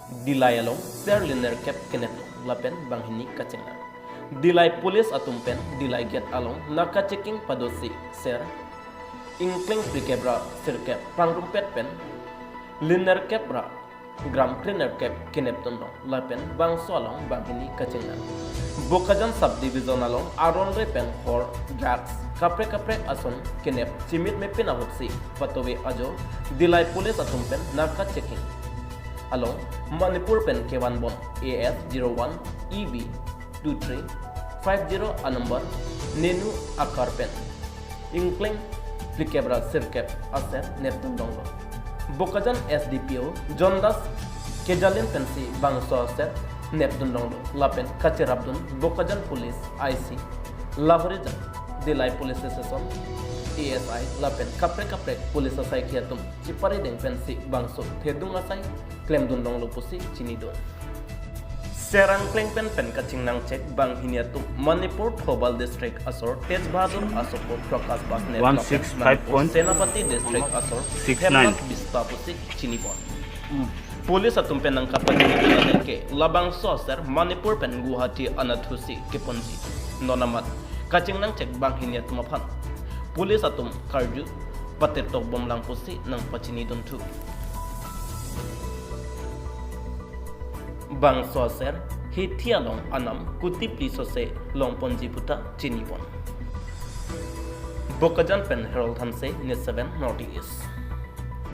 Dillai along Ser Lin kenep lapen Banghini kachingnan. Dillai police atumpen Dillai get along naka checking padosi Ser Inkling prikebra sirkep pangrumpet pen Liner kepra gram cleaner kep kenep tundong lapen bang along Banghini kachingnan. Bokajan subdivision along aron repen hor drugs kapre ason kenep chimit me pinahutsi patowe ajo Dillai police atumpen naka checking along Manipur pen Kewan Bon AF 01 EB 2350 a number Nenu Akar pen Inkling Plikebra Sirkep Aser Neptun Donglo Bokajan SDPO Jondas Kejalin Pensi Bangso Aser Neptun Donglo Lapen Kachirabdun Bokajan Police IC Lavrija Dillai Police Station ASI lapen kapre police asai kiatum cipari deng pensi bangso thedung asai klem dundong lupusi cinidon serang kleng pen kachingnan cek Banghini atum Manipur Thobal district asor Tejbahadur asopor Prakash Basne 165.69 Senapati district asor Hemant Bispapusi cinibon Police atum pen ang kapatid ke labang soser Manipur pen Guwahati anathusi keponji nonamat kachingnan cek Banghini atum aphan Police atum karju patirtok bom lang pusi ng pachinidon tu. Bang soser hitia long anam kuti plisose long ponji puta chinibon. Bokajan pen Herald Hanse News 7 Northeast.